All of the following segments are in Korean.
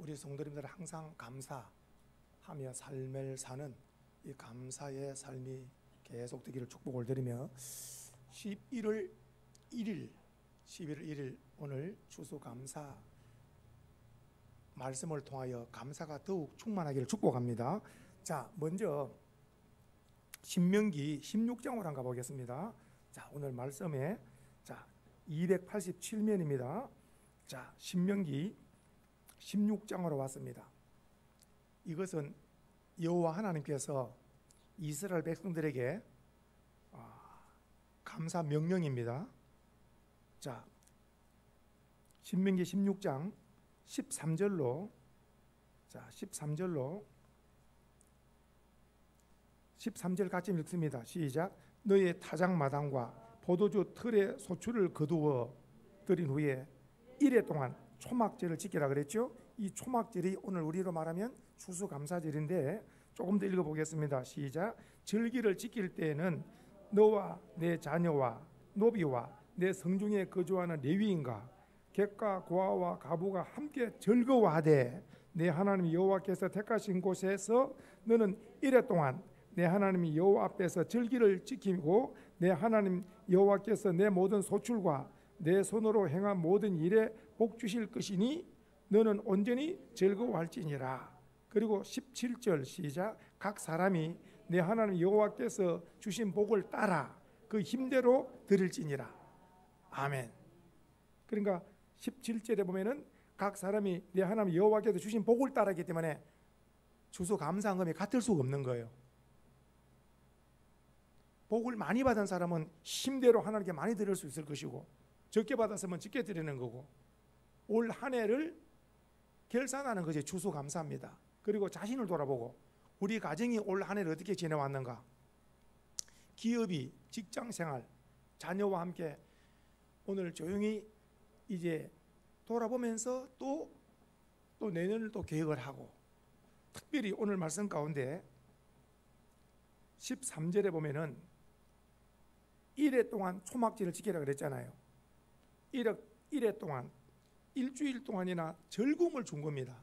우리 성도님들 항상 감사하며 삶을 사는 이 감사의 삶이 계속되기를 축복을 드리며 11월 1일 오늘 추수감사 말씀을 통하여 감사가 더욱 충만하기를 축복합니다. 자, 먼저 신명기 16장으로 한번 가보겠습니다. 자, 오늘 말씀에 287면입니다. 자, 신명기 16장으로 왔습니다. 이것은 여호와 하나님께서 이스라엘 백성들에게 감사 명령입니다. 자, 신명기 16장 13절로 13절 같이 읽습니다. 시작. 너의 타작마당과 포도주 틀의 소출을 거두어 들인 후에 이래 동안 초막절을 지키라 그랬죠. 이 초막절이 오늘 우리로 말하면 추수감사절인데 조금 더 읽어보겠습니다. 시작. 절기를 지킬 때에는 너와 내 자녀와 노비와 내 성중에 거주하는 레위인과 객과 고아와 가부가 함께 즐거워하되 내 하나님 여호와께서 택하신 곳에서 너는 이래 동안 내 하나님 여호와 앞에서 절기를 지키고 내 하나님 여호와께서 내 모든 소출과 내 손으로 행한 모든 일에 복 주실 것이니 너는 온전히 즐거워할지니라. 그리고 17절 시작. 각 사람이 내 하나님 여호와께서 주신 복을 따라 그 힘대로 드릴지니라. 아멘. 그러니까 17절에 보면은 각 사람이 내 하나님 여호와께서 주신 복을 따르기 때문에 추수감사금이 같을 수가 없는 거예요. 복을 많이 받은 사람은 힘대로 하나님께 많이 드릴 수 있을 것이고 적게 받았으면 적게 드리는 거고 올 한 해를 결산하는 것이 추수감사입니다. 그리고 자신을 돌아보고 우리 가정이 올 한 해를 어떻게 지내왔는가, 기업이, 직장생활, 자녀와 함께 오늘 조용히 이제 돌아보면서 또 내년을 또 계획을 하고, 특별히 오늘 말씀 가운데 13절에 보면은 이래 동안 초막절을 지키라 그랬잖아요. 이래 동안 일주일 동안이나 즐거움을 준 겁니다.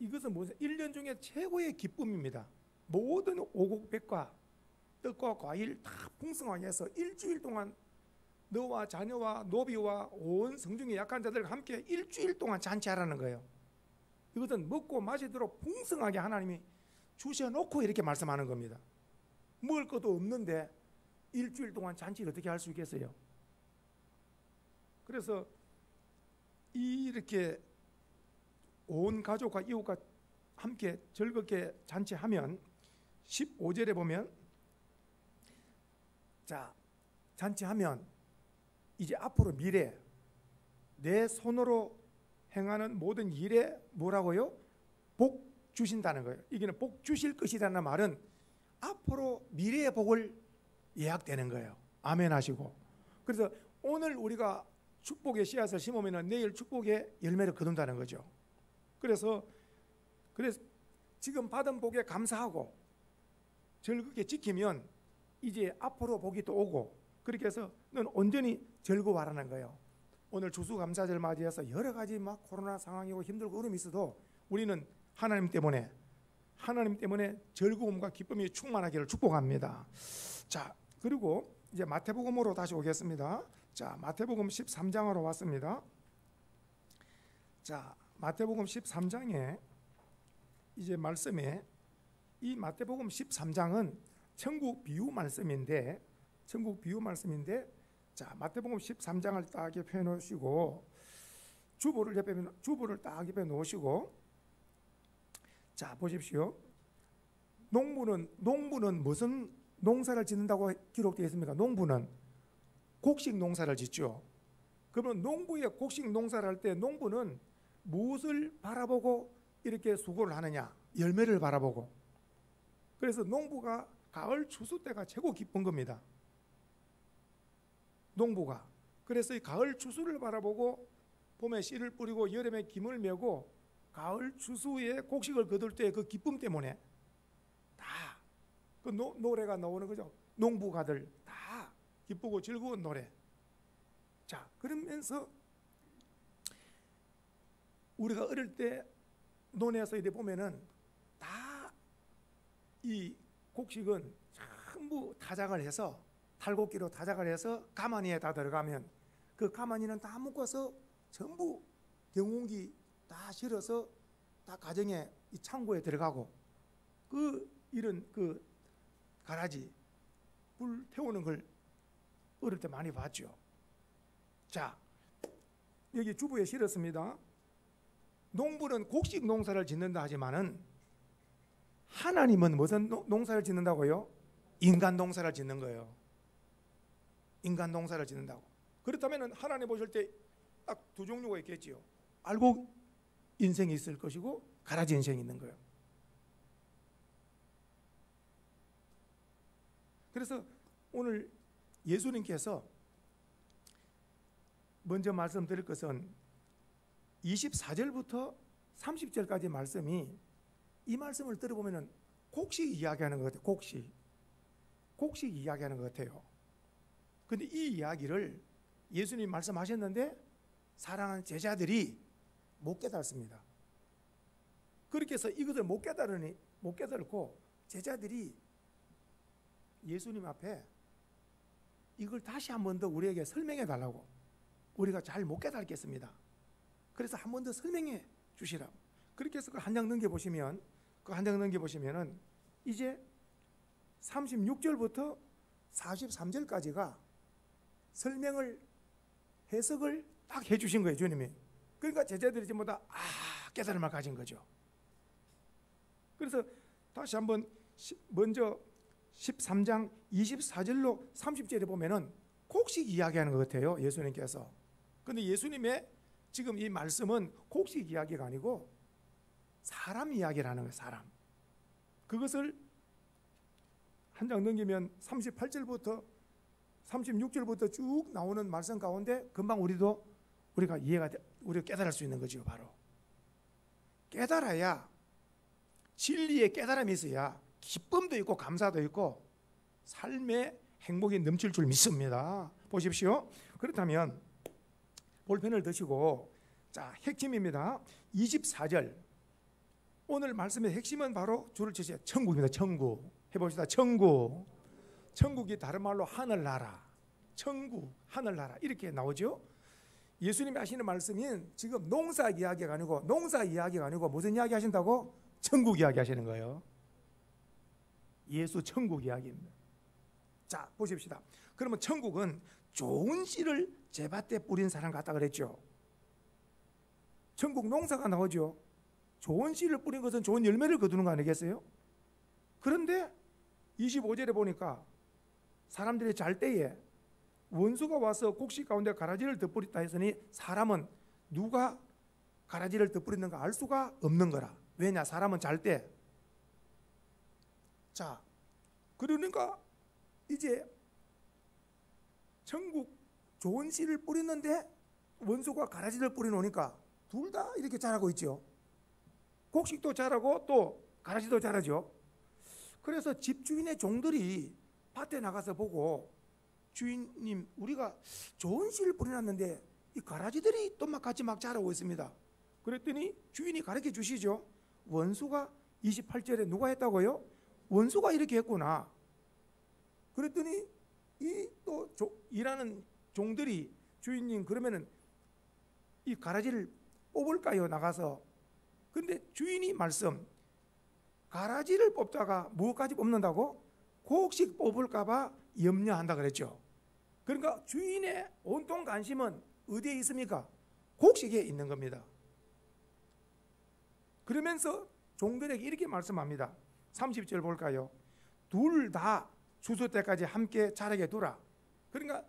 이것은 무슨 1년 중에 최고의 기쁨입니다. 모든 오곡백과 떡과 과일 다 풍성하게 해서 일주일 동안 너와 자녀와 노비와 온 성중의 약한 자들과 함께 일주일 동안 잔치하라는 거예요. 이것은 먹고 마시도록 풍성하게 하나님이 주셔놓고 이렇게 말씀하는 겁니다. 먹을 것도 없는데 일주일 동안 잔치를 어떻게 할 수 있겠어요? 그래서 이렇게 온 가족과 이웃과 함께 즐겁게 잔치하면 15절에 보면 자, 잔치하면 이제 앞으로 미래 내 손으로 행하는 모든 일에 뭐라고요? 복 주신다는 거예요. 이게는 복 주실 것이라는 말은 앞으로 미래의 복을 예약되는 거예요. 아멘 하시고. 그래서 오늘 우리가 축복의 씨앗을 심으면 내일 축복의 열매를 거둔다는 거죠. 그래서 지금 받은 복에 감사하고 즐겁게 지키면 이제 앞으로 복이 또 오고, 그렇게 해서 넌 온전히 즐거워하라는 거예요. 오늘 추수감사절 맞이해서 여러 가지 막 코로나 상황이고 힘들고 어려움이 있어도 우리는 하나님 때문에 즐거움과 기쁨이 충만하기를 축복합니다. 자, 그리고 이제 마태복음으로 다시 오겠습니다. 자, 마태복음 13장으로 왔습니다. 자, 마태복음 13장에 이제 말씀에 이 마태복음 13장은 천국 비유 말씀인데 자, 마태복음 13장을 딱 옆에 놓으시고 주보를 딱 옆에 놓으시고 자, 보십시오. 농부는 무슨 농사를 짓는다고 기록되어 있습니까? 농부는 곡식 농사를 짓죠. 그러면 농부의 곡식 농사를 할 때 농부는 무엇을 바라보고 이렇게 수고를 하느냐? 열매를 바라보고. 그래서 농부가 가을 추수 때가 최고 기쁜 겁니다. 농부가. 그래서 이 가을 추수를 바라보고 봄에 씨를 뿌리고 여름에 김을 메고 가을 추수에 곡식을 거둘 때 그 기쁨 때문에 다 그 노래가 나오는 거죠. 농부가들 다 기쁘고 즐거운 노래. 자, 그러면서 우리가 어릴 때 논에서 이래 보면은 다 이 곡식은 전부 타작을 해서 탈곡기로 타작을 해서 가마니에 다 들어가면 그 가마니는 다 묶어서 전부 경운기 다 실어서 다 가정에 이 창고에 들어가고 그 이런 그 가라지 불 태우는 걸 어릴 때 많이 봤죠. 자, 여기 주부에 실었습니다. 농부는 곡식 농사를 짓는다 하지만은 하나님은 무슨 농사를 짓는다고요? 인간 농사를 짓는 거예요. 인간 농사를 짓는다고. 그렇다면 하나님 보실 때 딱 두 종류가 있겠지요. 알곡 인생이 있을 것이고 가라지 인생이 있는 거예요. 그래서 오늘 예수님께서 먼저 말씀드릴 것은 24절부터 30절까지 말씀이 이 말씀을 들어보면 곡식 이야기하는 것 같아요. 곡식 이야기하는 것 같아요. 근데 이 이야기를 예수님 말씀하셨는데 사랑하는 제자들이 못 깨닫습니다. 그렇게 해서 이것을 못 깨달고 제자들이 예수님 앞에 이걸 다시 한 번 더 우리에게 설명해 달라고, 우리가 잘 못 깨닫겠습니다. 그래서 한 번 더 설명해 주시라고. 그렇게 해서 그 한 장 넘겨보시면은 이제 36절부터 43절까지가 설명을 해석을 딱 해주신 거예요, 주님이. 그러니까 제자들이 전부 다 깨달음을 가진 거죠. 그래서 다시 한번 먼저 13장 24절로 30절에 보면은 곡식 이야기하는 것 같아요, 예수님께서. 근데 예수님의 지금 이 말씀은 곡식 이야기가 아니고 사람 이야기라는 거예요, 사람. 그것을 한 장 넘기면 38절부터 36절부터 쭉 나오는 말씀 가운데 금방 우리가 깨달을 수 있는 거죠. 바로 깨달아야, 진리의 깨달음이 있어야 기쁨도 있고 감사도 있고 삶의 행복이 넘칠 줄 믿습니다. 보십시오. 그렇다면 볼펜을 드시고, 자, 핵심입니다. 24절 오늘 말씀의 핵심은 바로 줄을 치세요. 천국입니다. 천국. 해봅시다. 천국. 천국이 다른 말로 하늘나라, 천국, 하늘나라 이렇게 나오죠. 예수님이 하시는 말씀은 지금 농사 이야기가 아니고 무슨 이야기 하신다고? 천국 이야기 하시는 거예요. 예수 천국 이야기입니다. 자, 보십시다. 그러면 천국은 좋은 씨를 제밭에 뿌린 사람 같다 그랬죠. 천국 농사가 나오죠. 좋은 씨를 뿌린 것은 좋은 열매를 거두는 거 아니겠어요? 그런데 25절에 보니까 사람들이 잘 때에 원수가 와서 곡식 가운데 가라지를 덧뿌렸다 했으니 사람은 누가 가라지를 덧뿌렸는가 알 수가 없는 거라. 왜냐? 사람은 잘 때. 자, 그러니까 이제 천국 좋은 씨를 뿌렸는데 원수가 가라지를 뿌려놓으니까 둘 다 이렇게 자라고 있죠. 곡식도 자라고 또 가라지도 자라죠. 그래서 집주인의 종들이 밭에 나가서 보고, 주인님, 우리가 좋은 씨를 뿌려놨는데 이 가라지들이 또 막 같이 막 자라고 있습니다. 그랬더니 주인이 가르쳐 주시죠. 원수가 28절에 누가 했다고요? 원수가 이렇게 했구나. 그랬더니 이 또 일하는 종들이, 주인님, 그러면은 이 가라지를 뽑을까요? 나가서. 근데 주인이 말씀, 가라지를 뽑다가 무엇까지 뽑는다고? 곡식 뽑을까봐 염려한다 그랬죠. 그러니까 주인의 온통 관심은 어디에 있습니까? 곡식에 있는 겁니다. 그러면서 종들에게 이렇게 말씀합니다. 30절 볼까요? 둘 다 추수 때까지 함께 자라게 두라. 그러니까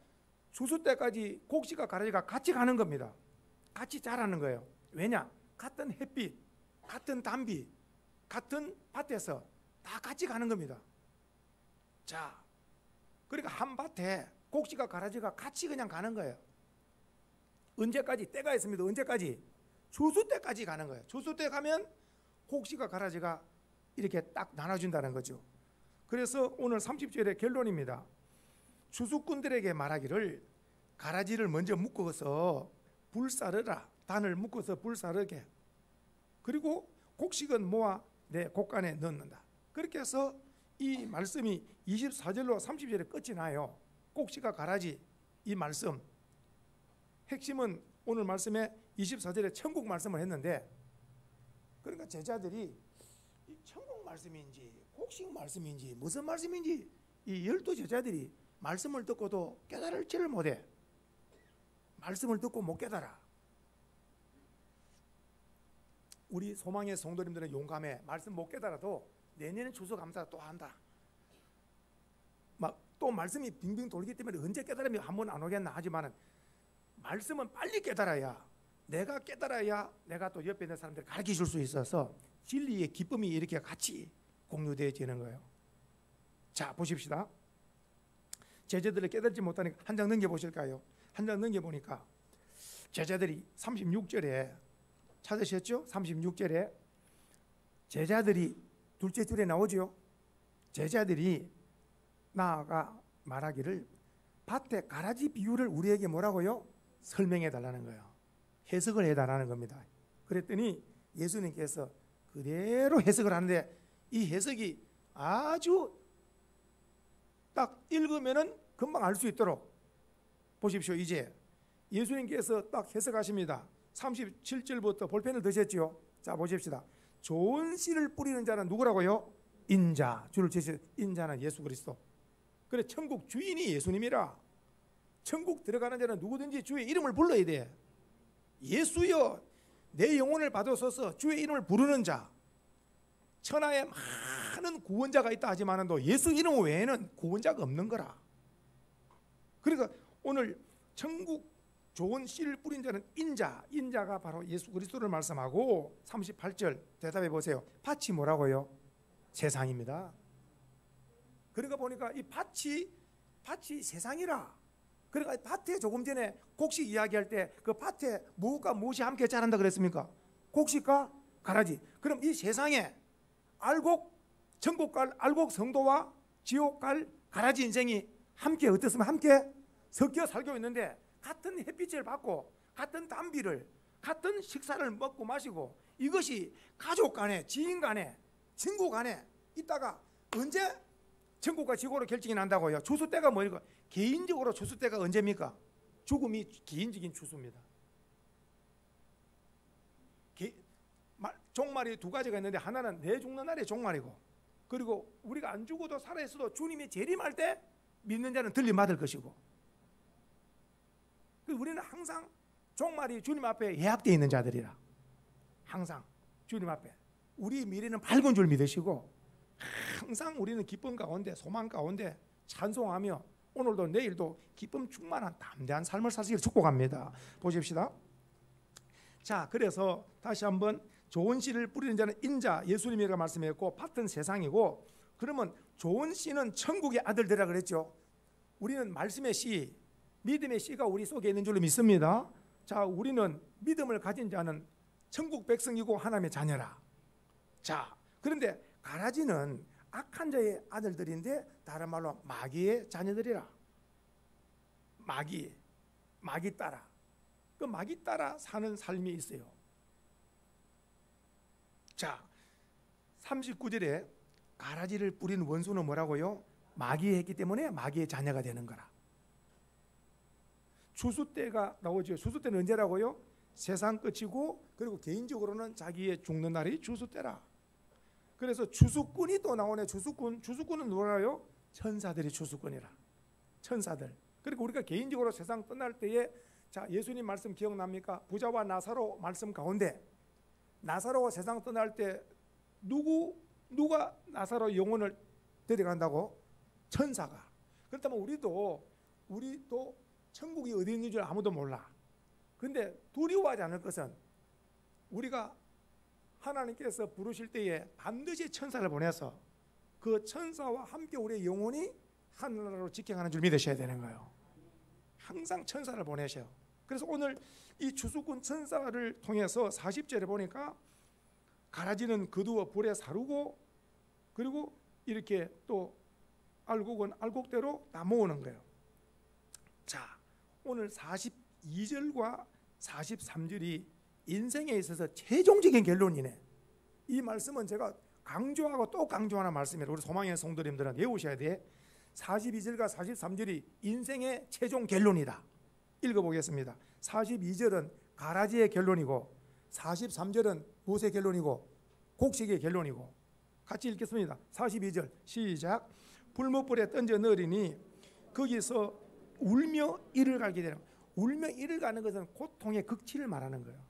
추수 때까지 곡식과 가라지가 같이 가는 겁니다. 같이 자라는 거예요. 왜냐? 같은 햇빛, 같은 단비, 같은 밭에서 다 같이 가는 겁니다. 자, 그러니까 한 밭에 곡식과 가라지가 같이 그냥 가는 거예요. 언제까지? 때가 있습니다. 언제까지? 추수 때까지 가는 거예요. 추수 때 가면 곡식과 가라지가 이렇게 딱 나눠준다는 거죠. 그래서 오늘 30절의 결론입니다. 추수꾼들에게 말하기를 가라지를 먼저 묶어서 불사르라. 단을 묶어서 불사르게. 그리고 곡식은 모아 내 곡간에 넣는다. 그렇게 해서 이 말씀이 24절로 30절에 끝이 나요. 곡식과 가라지 이 말씀 핵심은 오늘 말씀에 24절에 천국 말씀을 했는데, 그러니까 제자들이 이 천국 말씀인지 곡식 말씀인지 무슨 말씀인지 이 12제자들이 말씀을 듣고도 깨달을지를 못해. 말씀을 듣고 못 깨달아. 우리 소망의 성도님들은 용감해. 말씀 못 깨달아도 내년에 추수감사 또 한다. 막 또 말씀이 빙빙 돌기 때문에 언제 깨달으면 한 번 안 오겠나 하지만은 말씀은 빨리 깨달아야, 내가 깨달아야 내가 또 옆에 있는 사람들 가르쳐 줄 수 있어서 진리의 기쁨이 이렇게 같이 공유되어지는 거예요. 자, 보십시다. 제자들을 깨닫지 못하니까 한 장 넘겨보실까요? 한 장 넘겨보니까 제자들이 36절에 찾으셨죠? 36절에 제자들이 둘째 줄에 나오죠. 제자들이 나아가 말하기를 밭에 가라지 비유를 우리에게 뭐라고요? 설명해 달라는 거예요. 해석을 해달라는 겁니다. 그랬더니 예수님께서 그대로 해석을 하는데 이 해석이 아주 딱 읽으면은 금방 알 수 있도록 보십시오. 이제 예수님께서 딱 해석하십니다. 37절부터 볼펜을 드셨지요. 자, 보십시다. 좋은 씨를 뿌리는 자는 누구라고요? 인자. 줄을 치시. 인자는 예수 그리스도. 그래, 천국 주인이 예수님이라. 천국 들어가는 자는 누구든지 주의 이름을 불러야 돼. 예수여 내 영혼을 받으소서. 주의 이름을 부르는 자. 천하에 많은 구원자가 있다 하지만도 예수 이름 외에는 구원자가 없는 거라. 그러니까 오늘 천국 좋은 씨를 뿌린 자는 인자. 인자가 바로 예수 그리스도를 말씀하고 38절 대답해 보세요. 밭이 뭐라고요? 세상입니다. 그러니까 보니까 이 밭이 세상이라. 그러니까 밭에 조금 전에 곡식 이야기할 때 그 밭에 무엇과 무엇이 함께 자란다 그랬습니까? 곡식과 가라지. 그럼 이 세상에 알곡, 천국 갈 알곡 성도와 지옥 갈 가라지 인생이 함께 어떻습니까? 함께 섞여 살고 있는데 같은 햇빛을 받고 같은 담비를 같은 식사를 먹고 마시고 이것이 가족 간에 지인 간에 친구 간에 있다가 언제 천국과 지옥으로 결정이 난다고요? 추수 때가 뭐니까? 개인적으로 추수 때가 언제입니까? 죽음이 개인적인 추수입니다. 종말이 두 가지가 있는데 하나는 내 죽는 날의 종말이고, 그리고 우리가 안 죽어도 살아있어도 주님이 재림할 때 믿는 자는 들림받을 것이고, 우리는 항상 종말이 주님 앞에 예약되어 있는 자들이라. 항상 주님 앞에 우리 미래는 밝은 줄 믿으시고 항상 우리는 기쁨 가운데 소망 가운데 찬송하며 오늘도 내일도 기쁨 충만한 담대한 삶을 사시기를 축복합니다. 보십시다. 자, 그래서 다시 한번 좋은 씨를 뿌리는 자는 인자 예수님이라고 말씀했고 밭은 세상이고, 그러면 좋은 씨는 천국의 아들들이라 그랬죠. 우리는 말씀의 씨, 믿음의 씨가 우리 속에 있는 줄로 믿습니다. 자, 우리는 믿음을 가진 자는 천국 백성이고 하나님의 자녀라. 자, 그런데 가라지는 악한 자의 아들들인데 다른 말로 마귀의 자녀들이라. 마귀 따라. 그 마귀 따라 사는 삶이 있어요. 자, 39절에 가라지를 뿌린 원수는 뭐라고요? 마귀했기 때문에 마귀의 자녀가 되는 거라. 추수 때가 나오죠. 추수 때는 언제라고요? 세상 끝이고, 그리고 개인적으로는 자기의 죽는 날이 추수 때라. 그래서 추수꾼이 또 나오네. 추수꾼은 누구라요? 천사들이 추수꾼이라. 천사들. 그리고 우리가 개인적으로 세상 떠날 때에, 자, 예수님 말씀 기억납니까? 부자와 나사로 말씀 가운데 나사로가 세상 떠날 때 누가 나사로 영혼을 데려간다고? 천사가. 그렇다면 우리도 천국이 어디 있는 줄 아무도 몰라. 그런데 두려워하지 않을 것은 우리가 하나님께서 부르실 때에 반드시 천사를 보내서 그 천사와 함께 우리의 영혼이 하늘나라로 직행하는 줄 믿으셔야 되는 거예요. 항상 천사를 보내셔. 그래서 오늘 이 추수꾼 천사를 통해서 40절에 보니까 가라지는 거두어 불에 사르고, 그리고 이렇게 또 알곡은 알곡대로 다 모으는 거예요. 자, 오늘 42절과 43절이 인생에 있어서 최종적인 결론이네. 이 말씀은 제가 강조하고 또 강조하는 말씀이에요. 우리 소망의 성도님들은 외우셔야 돼. 42절과 43절이 인생의 최종 결론이다. 읽어보겠습니다. 42절은 가라지의 결론이고 43절은 무엇의 결론이고 곡식의 결론이고 같이 읽겠습니다. 42절 시작. 불못불에 던져 넣으리니 거기서 울며 이를 갈게 되는, 울며 이를 가는 것은 고통의 극치를 말하는 거예요.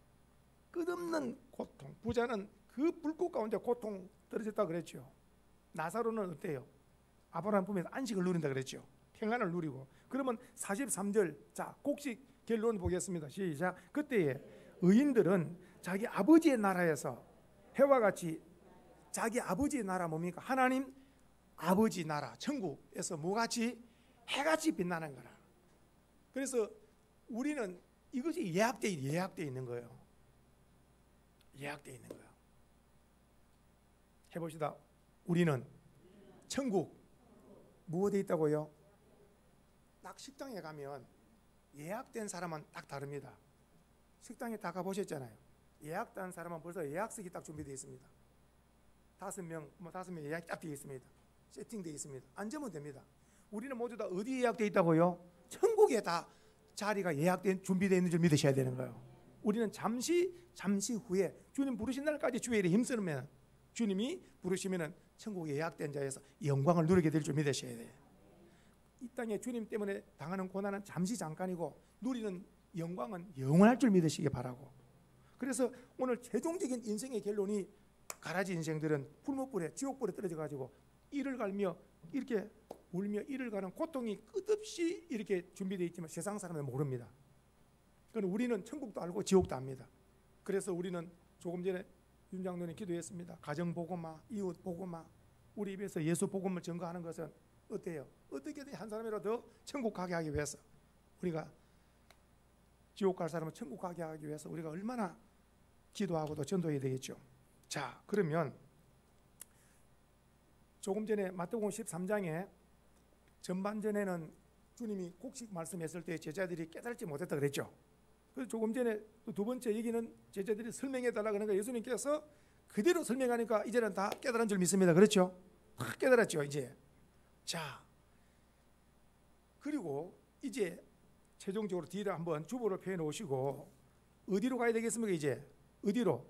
끝없는 고통. 부자는 그 불꽃 가운데 고통 떨어졌다 그랬죠. 나사로는 어때요? 아브라함 품에서 안식을 누린다 그랬죠. 평안을 누리고. 그러면 43절 자 곡식 결론 보겠습니다. 시작. 그때에 의인들은 자기 아버지의 나라에서 해와 같이, 자기 아버지의 나라 뭡니까? 하나님 아버지 나라 천국에서 뭐같이? 해같이 빛나는 거라. 그래서 우리는 이것이 예약되어 있는 거예요. 예약되어 있는 거예요. 해봅시다. 우리는 천국 무엇에 있다고요? 딱 식당에 가면 예약된 사람은 딱 다릅니다. 식당에 다 가보셨잖아요. 예약된 사람은 벌써 예약석이 딱 준비되어 있습니다. 5명 예약이 딱 되어 있습니다. 세팅되어 있습니다. 앉으면 됩니다. 우리는 모두 다 어디 예약되어 있다고요? 천국에 다 자리가 예약된 준비되어 있는 줄 믿으셔야 되는 거예요. 우리는 잠시 후에 주님 부르신 날까지 주의 일에 힘쓰면 주님이 부르시면 천국에 예약된 자에서 영광을 누리게 될 줄 믿으셔야 돼요. 이 땅에 주님 때문에 당하는 고난은 잠시 잠깐이고 누리는 영광은 영원할 줄 믿으시기 바라고. 그래서 오늘 최종적인 인생의 결론이 가라지 인생들은 풀무불에 지옥불에 떨어져 가지고 이를 갈며 이렇게 울며 이를 가는 고통이 끝없이 이렇게 준비되어 있지만 세상 사람은 모릅니다. 그러니까 우리는 천국도 알고 지옥도 압니다. 그래서 우리는 조금 전에 윤 장로님 기도했습니다. 가정 복음화, 이웃 복음화, 우리 입에서 예수 복음을 전가하는 것은 어때요? 어떻게든 한 사람이라도 천국 가게 하기 위해서, 우리가 지옥 갈 사람은 천국 가게 하기 위해서 우리가 얼마나 기도하고 또 전도해야 되겠죠. 자, 그러면 조금 전에 마태복음 13장에 전반전에는 주님이 곡식 말씀했을 때 제자들이 깨달지 못했다 그랬죠. 그래서 조금 전에 또 두 번째 얘기는 제자들이 설명해 달라 그러니까 예수님께서 그대로 설명하니까 이제는 다 깨달은 줄 믿습니다. 그렇죠? 다 깨달았죠 이제. 자, 그리고 이제 최종적으로 뒤를 한번 주보를 표현해 오시고 어디로 가야 되겠습니까? 이제 어디로?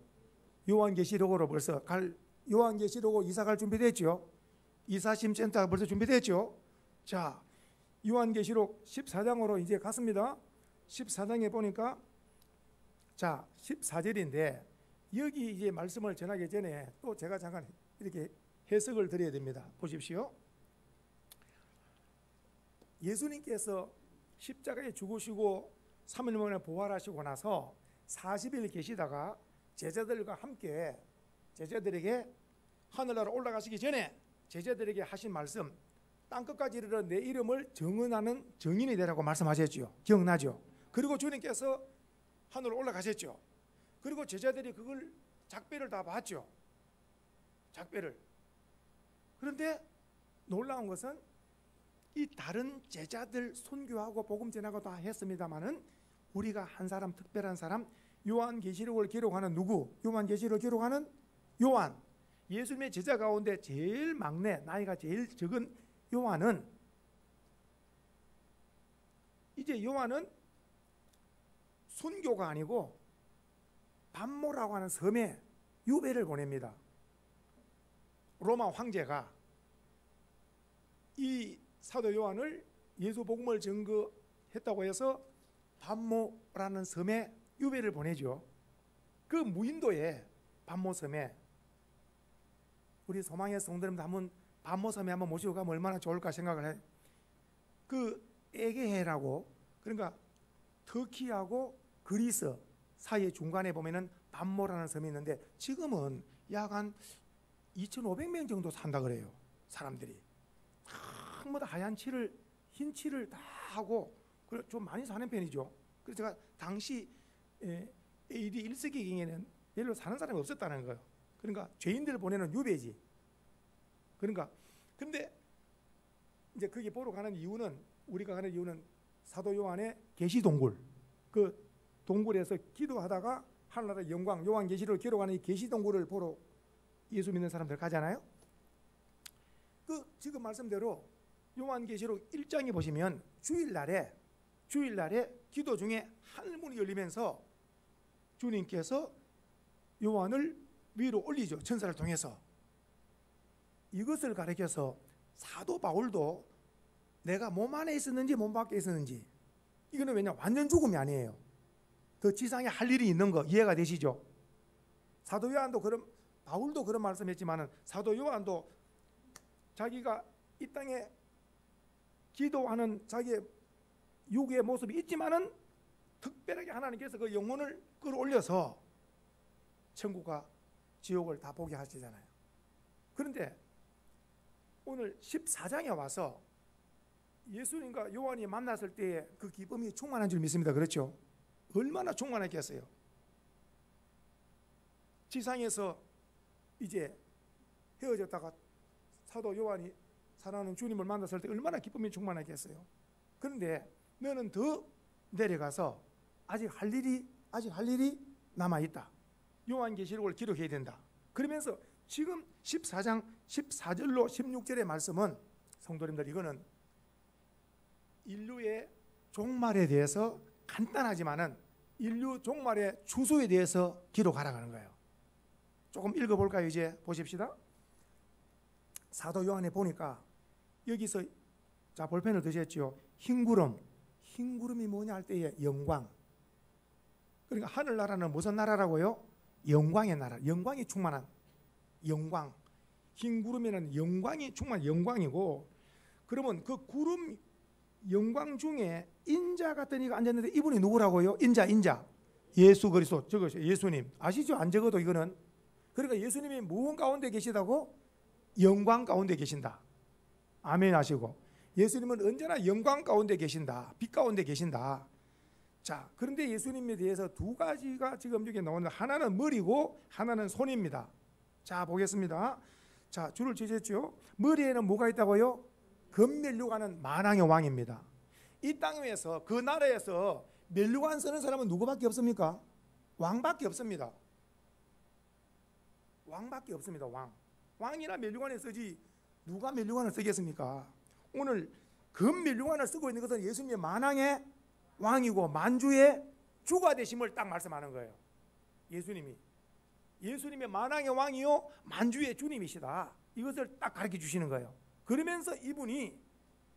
요한계시록으로 벌써 갈, 요한계시록으로 이사 갈 준비됐죠. 이사심 센터가 벌써 준비됐죠. 자, 요한계시록 14장으로 이제 갔습니다. 14장에 보니까 자 14절인데 여기 이제 말씀을 전하기 전에 또 제가 잠깐 이렇게 해석을 드려야 됩니다. 보십시오. 예수님께서 십자가에 죽으시고 3일 만에 부활하시고 나서 40일 계시다가 제자들과 함께 제자들에게 하늘나라 올라가시기 전에 제자들에게 하신 말씀, 땅끝까지 이르러 내 이름을 정언하는 정인이 되라고 말씀하셨죠. 기억나죠? 그리고 주님께서 하늘로 올라가셨죠. 그리고 제자들이 그걸 작배를 다 봤죠. 작배를. 그런데 놀라운 것은 이 다른 제자들 선교하고 복음 전하고 다 했습니다마는 우리가 한 사람, 특별한 사람, 요한계시록을 기록하는 누구? 요한계시록을 기록하는 요한. 예수님의 제자 가운데 제일 막내, 나이가 제일 적은 요한은, 이제 요한은 순교가 아니고 반모라고 하는 섬에 유배를 보냅니다. 로마 황제가 이 사도 요한을 예수 복음을 증거했다고 해서 반모라는 섬에 유배를 보내죠. 그 무인도에 반모섬에 우리 소망의 성도님들 한번 반모섬에 한번 모시고 가면 얼마나 좋을까 생각을 해요. 그 에게해라고, 그러니까 터키하고 그리스 사이의 중간에 보면은 반모라는 섬이 있는데 지금은 약 한 2,500명 정도 산다 그래요. 사람들이 전부 다 하얀 칠을, 흰 칠을 다 하고 좀 많이 사는 편이죠. 그래서 제가 당시 AD 1세기경에는 별로 사는 사람이 없었다는 거예요. 그러니까 죄인들을 보내는 유배지. 그러니까 근데 이제 거기 보러 가는 이유는, 우리가 가는 이유는 사도 요한의 계시 동굴, 그 동굴에서 기도하다가 하늘나라 영광, 요한계시록을 기록하는 이 계시 동굴을 보러 예수 믿는 사람들 가잖아요. 그 지금 말씀대로 요한계시록 1장에 보시면 주일날에 기도 중에 하늘문이 열리면서 주님께서 요한을 위로 올리죠. 천사를 통해서. 이것을 가리켜서 사도 바울도 내가 몸 안에 있었는지 몸 밖에 있었는지, 이거는 왜냐 완전 죽음이 아니에요. 더 지상에 할 일이 있는 거 이해가 되시죠? 사도 요한도 바울도 그런 말씀했지만은 사도 요한도 자기가 이 땅에 기도하는 자기의 육의 모습이 있지만은 특별하게 하나님께서 그 영혼을 끌어올려서 천국과 지옥을 다 보게 하시잖아요. 그런데 오늘 14장에 와서 예수님과 요한이 만났을 때의 그 기쁨이 충만한 줄 믿습니다. 그렇죠? 얼마나 충만했겠어요. 지상에서 이제 헤어졌다가 사도 요한이 사랑하는 주님을 만났을 때 얼마나 기쁨이 충만했겠어요. 그런데 너는 더 내려가서 아직 할 일이 남아있다. 요한계시록을 기록해야 된다. 그러면서 지금 14장 14절로 16절의 말씀은 성도님들, 이거는 인류의 종말에 대해서 간단하지만은 인류 종말의 추수에 대해서 기록하라고 하는 거예요. 조금 읽어볼까요? 이제 보십시다. 사도 요한에 보니까 여기서 자 볼펜을 드셨죠. 흰 구름이 뭐냐 할 때의 영광. 그러니까 하늘나라는 무슨 나라라고요? 영광의 나라. 영광이 충만한 영광. 흰 구름에는 영광이 충만한 영광이고, 그러면 그 구름 영광 중에 인자 같은 이가 앉았는데 이분이 누구라고요? 인자 예수 그리스도. 적으세요. 예수님. 아시죠? 안 적어도 이거는. 그러니까 예수님이 무언 가운데 계시다고? 영광 가운데 계신다. 아멘 하시고, 예수님은 언제나 영광 가운데 계신다. 빛 가운데 계신다. 자, 그런데 예수님에 대해서 두 가지가 지금 여기 나오는데, 하나는 머리고 하나는 손입니다. 자, 보겠습니다. 자, 줄을 치셨죠? 머리에는 뭐가 있다고요? 금면류관은 만왕의 왕입니다. 이 땅 위에서 그 나라에서 면류관 쓰는 사람은 누구밖에 없습니까? 왕밖에 없습니다. 왕밖에 없습니다. 왕이나 면류관을 쓰지 누가 면류관을 쓰겠습니까? 오늘 금 면류관을 쓰고 있는 것은 예수님의 만왕의 왕이고 만주의 주가 되심을 딱 말씀하는 거예요. 예수님의 만왕의 왕이요 만주의 주님이시다. 이것을 딱 가르쳐 주시는 거예요. 그러면서 이분이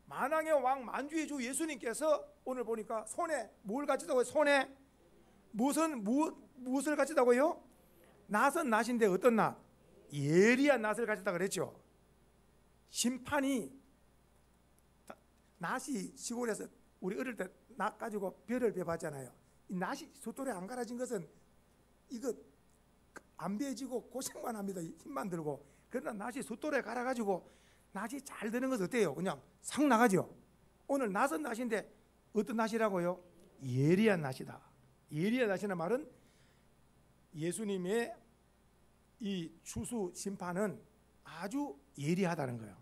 만왕의 왕 만주의 주 예수님께서 오늘 보니까 손에 뭘 가지다고요? 손에 무엇을 가지다고요? 낫은 낫인데 어떤 낫? 예리한 낫을 가지다 그랬죠. 심판이 낫이 시골에서 우리 어릴 때 낫 가지고 벼를 베봤잖아요. 이 낫이 숫돌에 안 갈아진 것은 이거 안 베지고 고생만 합니다. 힘만 들고. 그러나 낫이 숫돌에 갈아가지고 낫이 잘 되는 것은 어때요? 그냥 싹 나가죠. 오늘 낫은 낫인데 어떤 낫이라고요? 예리한 낫이다. 예리한 낫이라는 말은 예수님의 이 추수 심판은 아주 예리하다는 거예요.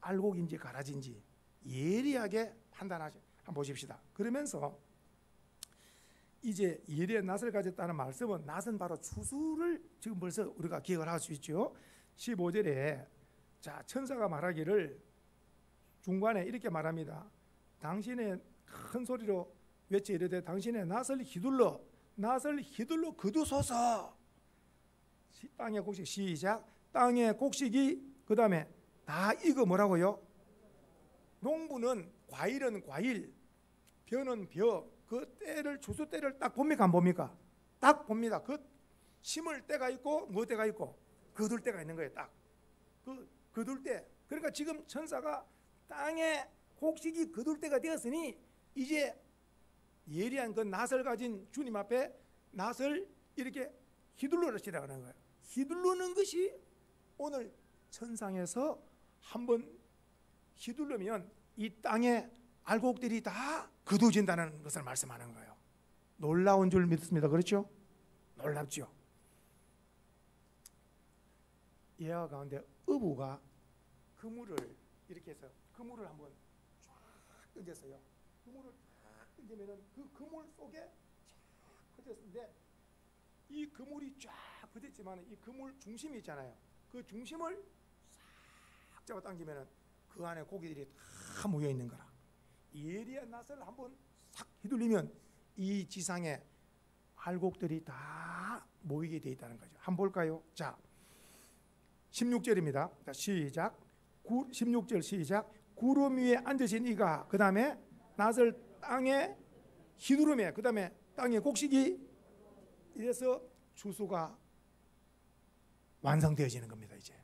알곡인지 가라진지 예리하게 판단하시. 한번 보십시다. 그러면서 이제 예리한 낫을 가졌다는 말씀은 낫은 바로 추수를 지금 벌써 우리가 기억을 할 수 있죠. 15절에 자 천사가 말하기를 중간에 이렇게 말합니다. 당신의 큰 소리로 외쳐 이르되 당신의 낫을 휘둘러 거두소서. 땅의 곡식 시작. 땅의 곡식이 그 다음에 다 익어 뭐라고요? 농부는 과일은 과일, 벼는 벼. 그 때를 추수 때를 딱 봅니까 안 봅니까? 딱 봅니다. 그 심을 때가 있고 뭐 때가 있고 거둘 때가 있는 거예요. 딱 그 거둘 때. 그러니까 지금 천사가 땅에 곡식이 거둘 때가 되었으니 이제 예리한 그 낫을 가진 주님 앞에 낫을 이렇게 휘둘러시라는 거예요. 휘두르는 것이 오늘 천상에서 한번 휘두르면 이 땅의 알곡들이 다 거두진다는 것을 말씀하는 거예요. 놀라운 줄 믿습니다. 그렇죠? 놀랍죠? 예화 가운데 어부가 그물을 이렇게 해서 그물을 한번 쫙 던졌어요. 그물을 쫙 던지면은 그 그물 속에 쫙 던졌는데 이 그물이 쫙 그랬지만 이 그물 중심이 있잖아요. 그 중심을 싹 잡아당기면은 그 안에 고기들이 다 모여 있는 거라. 예리한 낫을 한번 싹 휘둘리면 이 지상에 알곡들이 다 모이게 돼 있다는 거죠. 한번 볼까요? 자, 16절입니다. 자, 시작. 16절 시작. 구름 위에 앉으신 이가 그 다음에 낫을 땅에 휘두르며 그 다음에 땅에 곡식이 이래서 주수가 완성되어지는 겁니다. 이제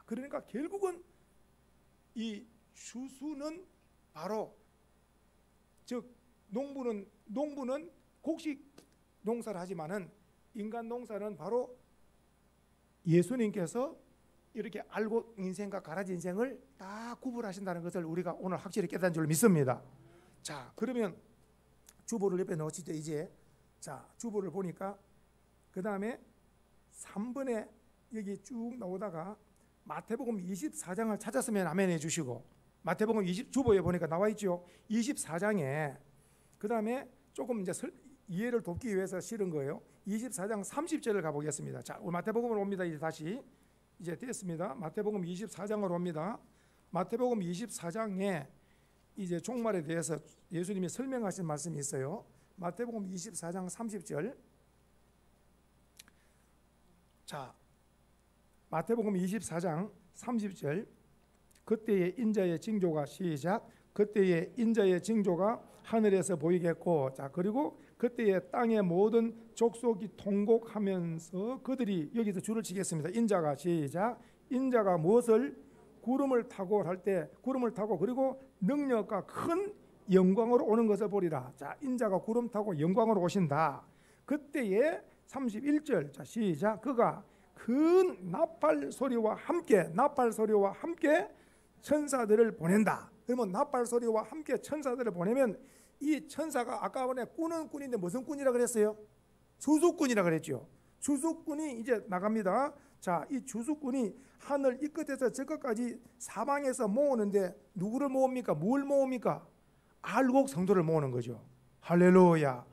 그러니까 결국은 이 주수는 바로 즉 농부는 곡식 농사를 하지만은 인간 농사는 바로 예수님께서 이렇게 알곡 인생과 가라지 인생을 다 구분하신다는 것을 우리가 오늘 확실히 깨달은 줄 믿습니다. 자, 그러면 주보를 옆에 넣으시죠. 이제 자, 주보를 보니까 그 다음에 3번에 여기 쭉 나오다가 마태복음 24장을 찾았으면 아멘 해주시고, 마태복음 주보에 보니까 나와 있죠. 24장에 그 다음에 조금 이제 이해를 돕기 위해서 실은 거예요. 24장 30절을 가보겠습니다. 자, 마태복음으로 옵니다. 이제 다시 이제 됐습니다. 마태복음 24장으로 옵니다. 마태복음 24장에 이제 종말에 대해서 예수님이 설명하신 말씀이 있어요. 마태복음 24장 30절. 자, 마태복음 24장 30절. 그때의 인자의 징조가 시작. 그때의 인자의 징조가 하늘에서 보이겠고, 자, 그리고 그때의 땅의 모든 족속이 통곡하면서 그들이 여기서 줄을 치겠습니다. 인자가 시작. 인자가 무엇을 구름을 타고 할 때 구름을 타고 그리고 능력과 큰 영광으로 오는 것을 보리라. 자, 인자가 구름 타고 영광으로 오신다. 그때에 31절. 자, 시작. 그가 큰 나팔 소리와 함께 천사들을 보낸다. 그러면 나팔 소리와 함께 천사들을 보내면 이 천사가 아까 전에 꾼은 꾼인데 무슨 꾼이라 그랬어요? 주수꾼이라 그랬죠. 주수꾼이 이제 나갑니다. 자, 이 주수꾼이 하늘 이 끝에서 저 끝까지 사방에서 모으는데 누구를 모읍니까? 뭘 모읍니까? 알곡 성도를 모으는 거죠. 할렐루야.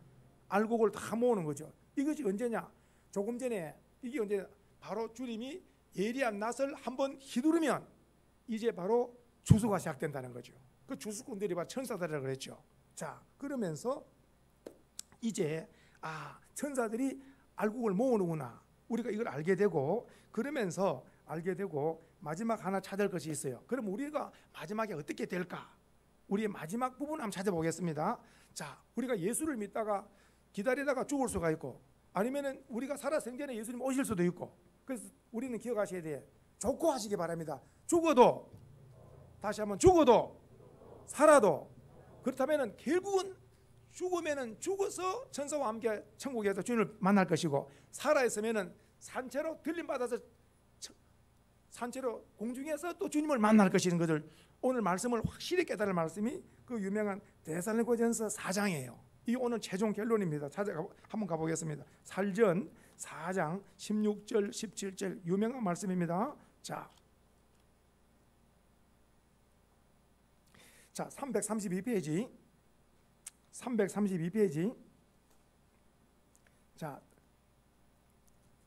알곡을 다 모으는 거죠. 이것이 언제냐? 조금 전에 이게 언제? 바로 주님이 예리한 낫을 한번 휘두르면 이제 바로 주수가 시작된다는 거죠. 그 주수꾼들이 바로 천사들이라고 그랬죠. 자, 그러면서 이제 천사들이 알곡을 모으는구나. 우리가 이걸 알게 되고, 그러면서 알게 되고 마지막 하나 찾을 것이 있어요. 그럼 우리가 마지막에 어떻게 될까? 우리의 마지막 부분 한번 찾아보겠습니다. 자, 우리가 예수를 믿다가 기다리다가 죽을 수가 있고, 아니면은 우리가 살아 생전에 예수님 오실 수도 있고, 그래서 우리는 기억하셔야 돼. 좋고 하시기 바랍니다. 죽어도, 다시 한번 죽어도 살아도, 그렇다면은 결국은 죽으면은 죽어서 천사와 함께 천국에서 주님을 만날 것이고, 살아 있으면은 산채로 들림 받아서 산채로 공중에서 또 주님을 만날 것인 것을 오늘 말씀을 확실히 깨달을 말씀이 그 유명한 데살로니가전서 4장이에요. 이 오늘 최종 결론입니다. 한번 가보겠습니다. 살전 4장 16절 17절 유명한 말씀입니다. 자, 332페이지 332페이지. 자,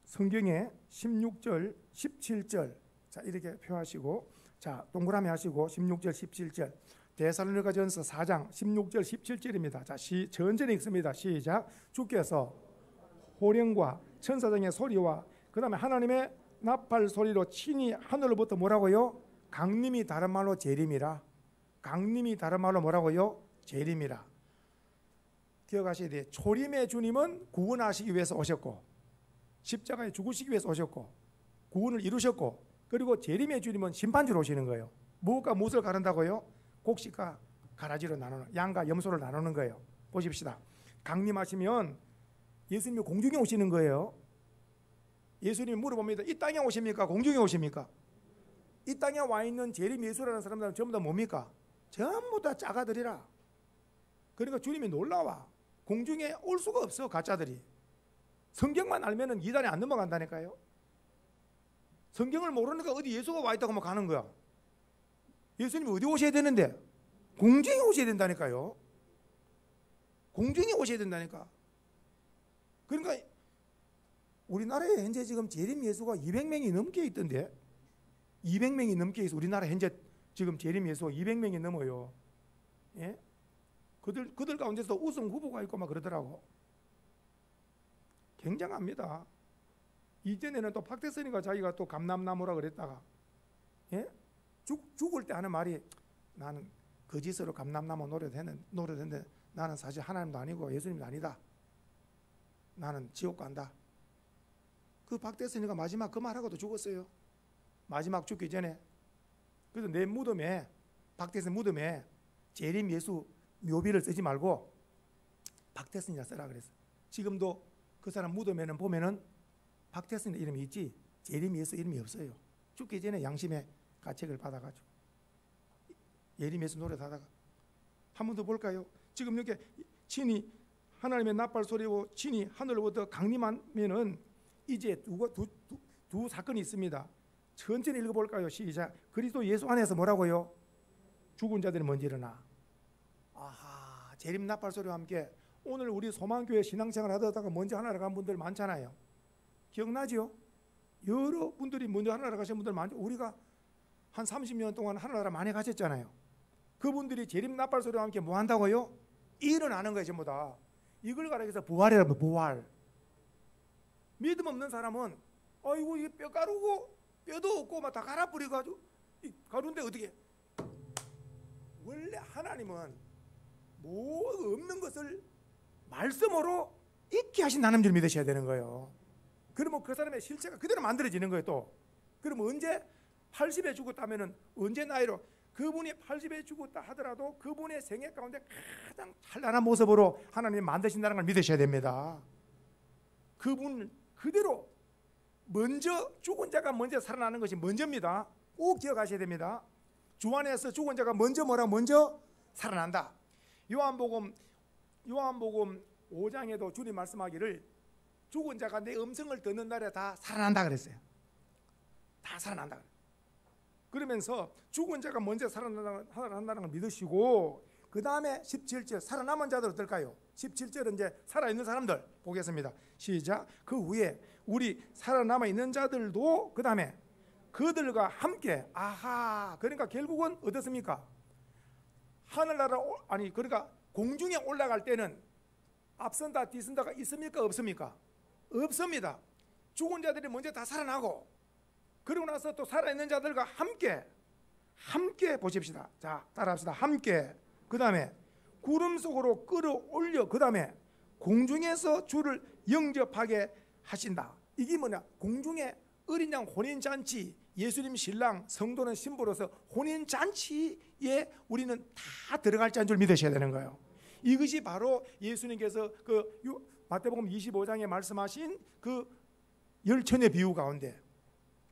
성경에 16절 17절 자, 이렇게 표하시고, 자, 동그라미 하시고 16절 17절 데살로니가전서 4장 16절 17절입니다. 자, 전전에 읽습니다. 시작. 주께서 호령과 천사장의 소리와 그 다음에 하나님의 나팔 소리로 친히 하늘로부터 뭐라고요? 강림이 다른 말로 재림이라. 강림이 다른 말로 뭐라고요? 재림이라. 기억하셔야 돼요. 초림의 주님은 구원하시기 위해서 오셨고, 십자가에 죽으시기 위해서 오셨고, 구원을 이루셨고, 그리고 재림의 주님은 심판주로 오시는 거예요. 무엇과 무엇을 가른다고요? 곡식과 가라지로 나누는, 양과 염소를 나누는 거예요. 보십시다. 강림하시면 예수님이 공중에 오시는 거예요. 예수님이 물어봅니다. 이 땅에 오십니까? 공중에 오십니까? 이 땅에 와 있는 재림 예수라는 사람들은 전부 다 뭡니까? 전부 다 짜가들이라. 그러니까 주님이 놀라워. 공중에 올 수가 없어, 가짜들이. 성경만 알면은 이단에 안 넘어간다니까요. 성경을 모르니까 어디 예수가 와 있다고 하면 가는 거야. 예수님이 어디 오셔야 되는데? 공중에 오셔야 된다니까요. 공중에 오셔야 된다니까. 그러니까 우리나라에 현재 지금 재림 예수가 200명이 넘게 있던데, 200명이 넘게 있어. 우리나라 현재 지금 재림 예수가 200명이 넘어요. 예? 그들 가운데서 우승 후보가 있고 막 그러더라고. 굉장합니다. 이전에는 또 박대선이가 자기가 또 감남나무라 그랬다가, 예? 죽을 때 하는 말이, 나는 거짓으로 감남나무 노릇했는데 나는 사실 하나님도 아니고 예수님도 아니다. 나는 지옥 간다. 그 박대선이가 마지막 그 말하고도 죽었어요. 마지막 죽기 전에. 그래서 내 무덤에, 박대선 무덤에 재림 예수 묘비를 쓰지 말고 박대선이라 써라 그랬어. 지금도 그 사람 무덤에는 보면은 박대선 이름이 있지 재림 예수 이름이 없어요. 죽기 전에 양심의 가책을 받아가지고 예림 예수 노래 하다가. 한 번 더 볼까요? 지금 이렇게 진이 하나님의 나팔 소리고 진이 하늘로부터 강림하면은 이제 두 사건이 있습니다. 천천히 읽어볼까요? 시작. 그리스도 예수 안에서 뭐라고요? 죽은 자들이 먼저 일어나. 아하, 재림 나팔 소리와 함께 오늘 우리 소망교회 신앙생활 하다가 먼저 하나님 간 분들 많잖아요. 기억나죠? 여러 분들이 먼저 하나님 가신 분들 많죠. 우리가 한 30년 동안 하나님 많이 가셨잖아요. 그분들이 재림 나팔 소리와 함께 뭐 한다고요? 일어나는 거예요. 전부 다. 이걸 가리켜서 부활이라고. 부활. 믿음 없는 사람은 아이고 이게 뼈 가루고 뼈도 없고 막 다 갈아 뿌려가지고 가루인데 어떻게? 원래 하나님은 뭐 없는 것을 말씀으로 있게 하신 하나님 줄 믿으셔야 되는 거예요. 그러면 그 사람의 실체가 그대로 만들어지는 거예요. 또 그러면 언제 80에 죽었다면은 언제 나이로 그분이 80에 죽었다 하더라도 그분의 생애 가운데 가장 찬란한 모습으로 하나님이 만드신다는 걸 믿으셔야 됩니다. 그분 그대로 먼저 죽은 자가 먼저 살아나는 것이 먼저입니다. 꼭 기억하셔야 됩니다. 주 안에서 죽은 자가 먼저 먼저 살아난다. 요한복음 5장에도 주님 말씀하기를 죽은 자가 내 음성을 듣는 날에 다 살아난다 그랬어요. 다 살아난다. 그러면서 죽은 자가 먼저 살아난다는 걸 믿으시고 그 다음에 17절 살아남은 자들 어떨까요? 17절은 이제 살아있는 사람들 보겠습니다. 시작. 그 후에 우리 살아남아 있는 자들도 그 다음에 그들과 함께. 아하, 그러니까 결국은 어떻습니까? 하늘나라 그러니까 공중에 올라갈 때는 앞선다 뒤선다가 있습니까? 없습니까? 없습니다. 죽은 자들이 먼저 다 살아나고 그러고 나서 또 살아있는 자들과 함께 보십시다. 자, 따라합시다. 함께. 그 다음에 구름 속으로 끌어올려 그 다음에 공중에서 주를 영접하게 하신다. 이게 뭐냐? 공중에 어린 양 혼인잔치, 예수님 신랑, 성도는 신부로서 혼인잔치에 우리는 다 들어갈 자인 줄 믿으셔야 되는 거예요. 이것이 바로 예수님께서 그 마태복음 25장에 말씀하신 그 열처녀 비유 가운데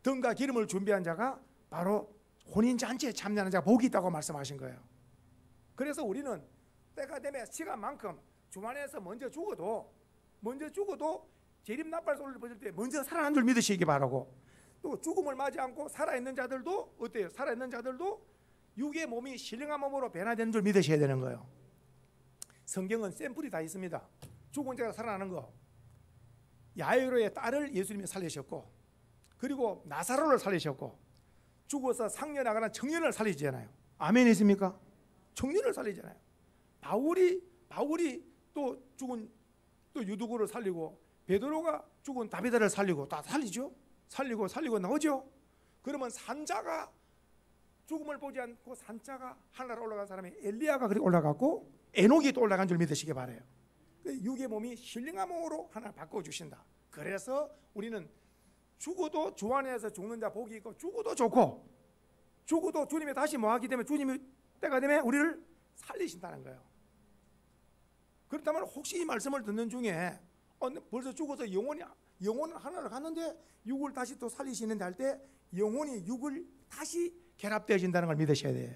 등과 기름을 준비한 자가 바로 혼인잔치에 참여하는 자가 복이 있다고 말씀하신 거예요. 그래서 우리는 때가 되면 시간만큼 주 안에서 먼저 죽어도 재림 나팔 소리를 들을 때 먼저 살아난 줄 믿으시기 바라고, 또 죽음을 맞이 않고 살아있는 자들도 어때요? 살아있는 자들도 육의 몸이 신령한 몸으로 변화되는 줄 믿으셔야 되는 거예요. 성경은 샘플이 다 있습니다. 죽은 자가 살아나는 거, 야이로의 딸을 예수님이 살리셨고, 그리고 나사로를 살리셨고, 죽어서 상려 나가는 청년을 살리잖아요. 아멘 있습니까? 청년을 살리잖아요. 바울이 또 죽은 또 유두고를 살리고, 베드로가 죽은 다비다를 살리고 다 살리죠. 살리고 나오죠. 그러면 산자가 죽음을 보지 않고 산자가 하늘나라 올라간 사람이 엘리야가 그렇게 올라갔고 에녹이 또 올라간 줄 믿으시기 바라요. 육의 몸이 신령한 몸으로 하나 바꿔주신다. 그래서 우리는 죽어도 주 안에서 죽는 자 복이 있고, 죽어도 좋고, 죽어도 주님이 다시 뭐하기 때문에 주님이 때가 되면 우리를 살리신다는 거예요. 그렇다면 혹시 이 말씀을 듣는 중에 벌써 죽어서 영혼은 하나를 갔는데 육을 다시 또 살리시는데 할 때 영혼이 육을 다시 결합되어진다는 걸 믿으셔야 돼요.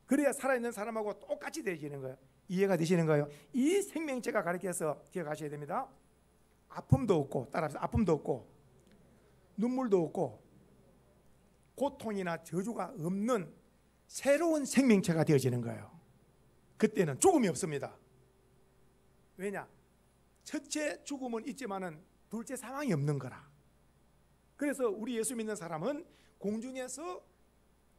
그래야 살아있는 사람하고 똑같이 되어지는 거예요. 이해가 되시는 거예요? 이 생명체가 가르쳐서 기억하셔야 됩니다. 아픔도 없고, 따라합시다. 아픔도 없고, 눈물도 없고, 고통이나 저주가 없는 새로운 생명체가 되어지는 거예요. 그때는 죽음이 없습니다. 왜냐? 첫째 죽음은 있지만은 둘째 상황이 없는 거라. 그래서 우리 예수 믿는 사람은 공중에서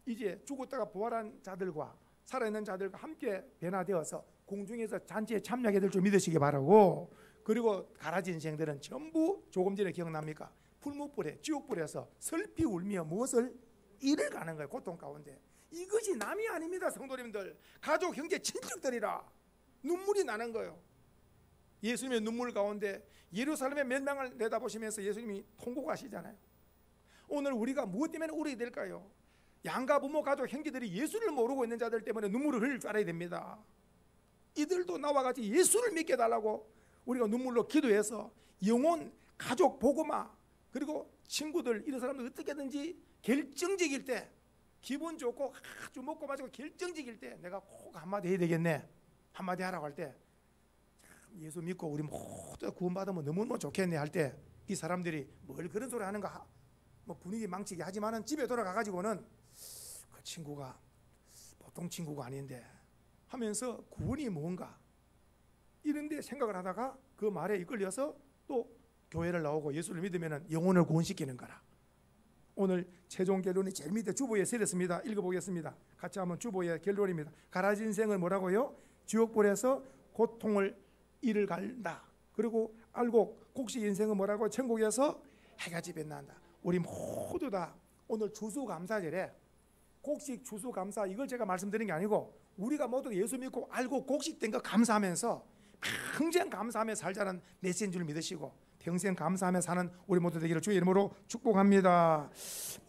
이제 죽었다가 부활한 자들과 살아있는 자들과 함께 변화되어서 공중에서 잔치에 참여하게 될 줄 믿으시기 바라고, 그리고 가라지 인생들은 전부 조금 전에 기억납니까? 풀무불에 지옥불에서 슬피 울며 무엇을 이를 가는 거예요. 고통 가운데. 이것이 남이 아닙니다. 성도님들, 가족, 형제, 친척들이라 눈물이 나는 거예요. 예수님의 눈물 가운데 예루살렘의 멸망을 내다보시면서 예수님이 통곡하시잖아요. 오늘 우리가 무엇 때문에 울어야 될까요? 양가 부모 가족 형제들이 예수를 모르고 있는 자들 때문에 눈물을 흘릴 줄 알아야 됩니다. 이들도 나와 같이 예수를 믿게 해달라고 우리가 눈물로 기도해서 영혼, 가족, 복음화, 그리고 친구들, 이런 사람들 어떻게든지 결정적일 때, 기분 좋고 아주 먹고 마시고 결정적일 때 내가 꼭 한마디 해야 되겠네, 한마디 하라고 할 때, 예수 믿고 우리 모두 구원받으면 너무너무 좋겠네 할 때, 이 사람들이 뭘 그런 소리 하는가, 뭐 분위기 망치게 하지만은 집에 돌아가 가지고는 그 친구가 보통 친구가 아닌데 하면서 구원이 뭔가 이런데 생각을 하다가 그 말에 이끌려서 또 교회를 나오고 예수를 믿으면 영혼을 구원시키는 거라. 오늘 최종 결론이 제일 밑에 주보에 쓰였습니다. 읽어보겠습니다. 같이 한번 주보의 결론입니다. 가라지 인생을 뭐라고요? 지옥불에서 고통을 이를 갈다. 그리고 알곡 곡식 인생은 뭐라고? 천국에서 해가 지변난다. 우리 모두 다 오늘 추수감사절에 곡식 추수감사, 이걸 제가 말씀드린 게 아니고 우리가 모두 예수 믿고 알고 곡식된 거 감사하면서 평생 감사하며 살자는 메시지인 줄 믿으시고 평생 감사하며 사는 우리 모두 되기를 주의 이름으로 축복합니다.